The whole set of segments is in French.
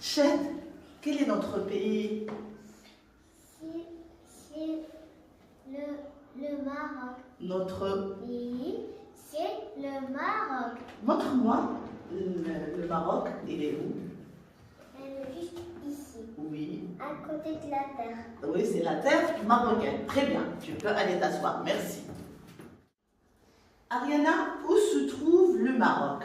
Ched, quel est notre pays? C'est le Maroc. Notre... Oui, c'est le Maroc. Montre-moi le Maroc, il est où? Juste ici, Oui. à côté de la terre. Oui, c'est la terre marocaine. Très bien, tu peux aller t'asseoir. Merci. Ariana, où se trouve le Maroc?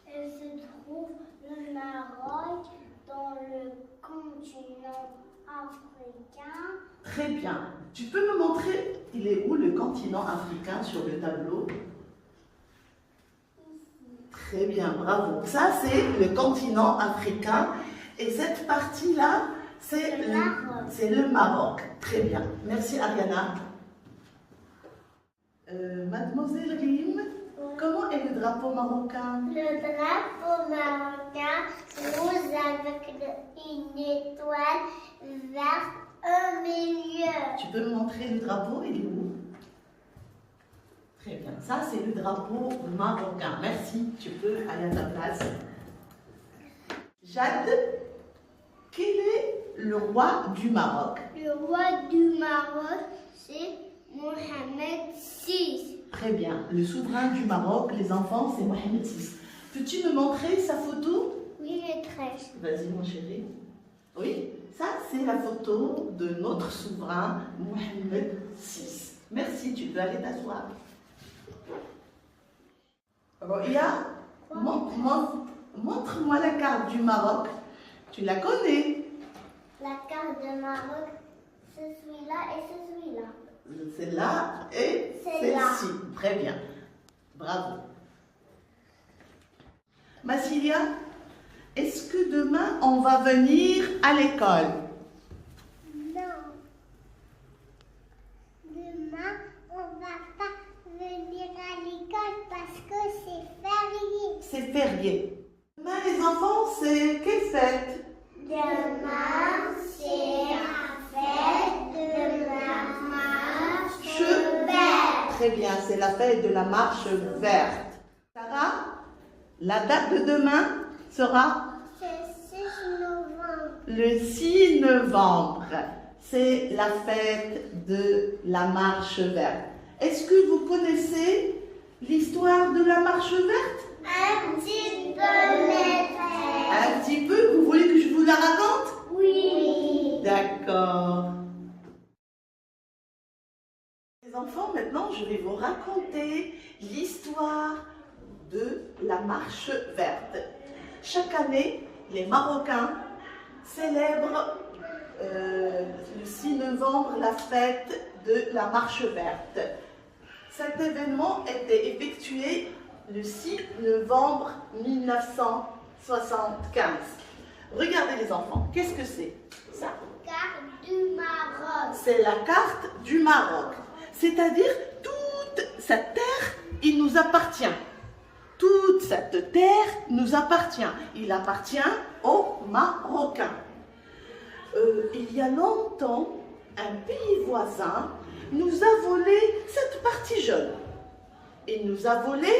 Elle se trouve le Maroc dans le continent africain. Très bien. Tu peux me montrer, il est où le continent africain sur le tableau? Très bien, bravo. Ça, c'est le continent africain. Et cette partie-là, c'est le Maroc. Très bien. Merci, Ariana. Mademoiselle Rim, comment est le drapeau marocain? Le drapeau marocain rouge avec une étoile verte au milieu. Tu peux me montrer le drapeau? Il est où? Très bien. Ça, c'est le drapeau marocain. Merci. Tu peux aller à ta place. Jade, quel est le roi du Maroc? Le roi du Maroc, c'est Mohamed VI. Très bien. Le souverain du Maroc, les enfants, c'est Mohamed VI. Peux-tu me montrer sa photo? Oui, maîtresse. Vas-y, mon chéri. Oui, ça, c'est la photo de notre souverain, Mohamed VI. Merci, tu peux aller t'asseoir. Roya, montre-moi la carte du Maroc. Tu la connais? La carte du Maroc, c'est celui-là et c'est celui-là. Celle-là et celle-ci. Très bien. Bravo. Massilia, est-ce que demain on va venir à l'école? Non. Demain, on va pas venir à l'école parce que c'est férié. C'est férié. Demain, les enfants, c'est quelle fête? Demain, c'est la fête de la marche verte. Très bien, c'est la fête de la marche verte. Sarah, la date de demain sera C'est 6 novembre. le 6 novembre. C'est la fête de la marche verte. Est-ce que vous connaissez l'histoire de la marche verte? Un petit peu, maîtresse. Un petit peu, vous voulez que je vous la raconte? Oui. D'accord. Les enfants, maintenant, je vais vous raconter l'histoire de la marche verte. Chaque année, les Marocains célèbrent le 6 novembre la fête de la marche verte. Cet événement était effectué le 6 novembre 1975. Regardez les enfants, qu'est-ce que c'est ça? Carte du Maroc. C'est la carte du Maroc. C'est-à-dire toute cette terre, il nous appartient. Toute cette terre nous appartient. Il appartient aux Marocains. Il y a longtemps, un pays voisin nous a volé cette partie jaune. Il nous a volé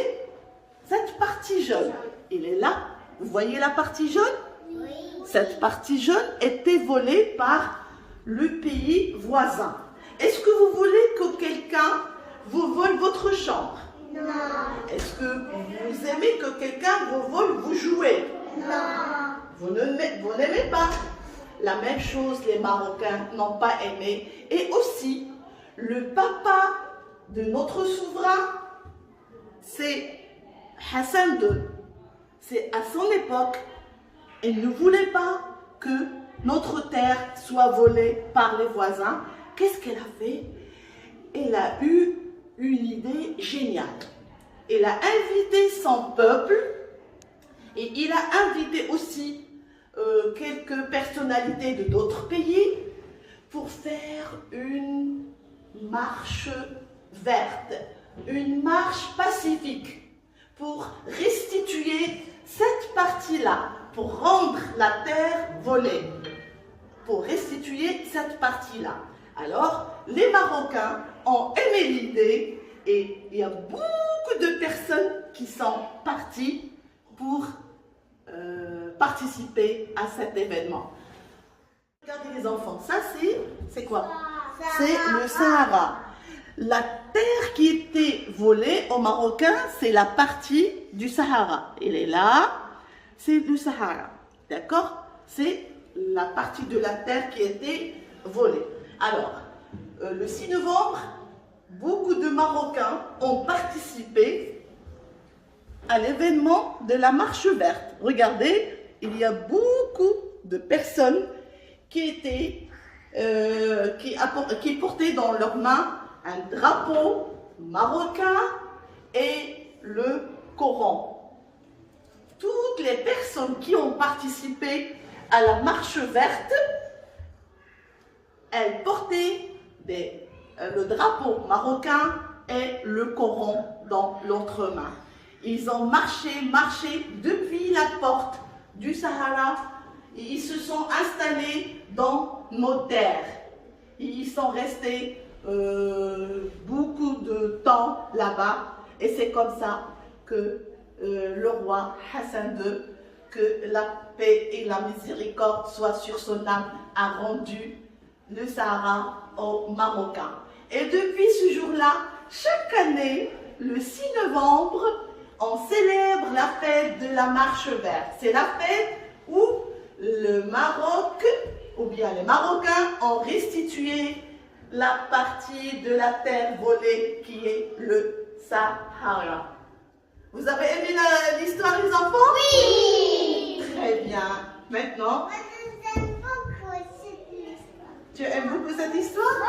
cette partie jaune. Il est là. Vous voyez la partie jaune? Oui. Cette partie jaune était volée par le pays voisin. Est-ce que vous voulez que quelqu'un vous vole votre chambre? Non. Est-ce que vous aimez que quelqu'un vous vole vos jouets? Non. Vous n'aimez pas. La même chose, les Marocains n'ont pas aimé. Et aussi, le papa de notre souverain, c'est Hassan II. C'est à son époque, il ne voulait pas que notre terre soit volée par les voisins. Qu'est-ce qu'elle a fait? Elle a eu une idée géniale. Il a invité son peuple et il a invité aussi quelques personnalités de d'autres pays pour faire une marche verte, une marche pacifique pour restituer cette partie-là, pour rendre la terre volée, pour restituer cette partie-là. Alors, les Marocains ont aimé l'idée et il y a beaucoup de personnes qui sont parties pour participer participer à cet événement. Regardez les enfants, ça c'est quoi? C'est le Sahara. La terre qui était volée aux Marocains, c'est la partie du Sahara. Elle est là, c'est le Sahara. D'accord? C'est la partie de la terre qui a été volée. Alors, le 6 novembre, beaucoup de Marocains ont participé à l'événement de la marche verte. Regardez, il y a beaucoup de personnes qui portaient dans leurs mains un drapeau marocain et le Coran. Toutes les personnes qui ont participé à la marche verte, elles portaient le drapeau marocain et le Coran dans l'autre main. Ils ont marché depuis la porte du Sahara et ils se sont installés dans nos terres. Ils sont restés beaucoup de temps là-bas et c'est comme ça que le roi Hassan II, que la paix et la miséricorde soient sur son âme, a rendu le Sahara aux Marocains. Et depuis ce jour-là, chaque année, le 6 novembre, on célèbre la fête de la marche verte. C'est la fête où le Maroc, ou bien les Marocains, ont restitué la partie de la terre volée qui est le Sahara. Vous avez aimé l'histoire, les enfants? Oui! Très bien. Maintenant, J'aime beaucoup cette histoire. tu aimes beaucoup cette histoire?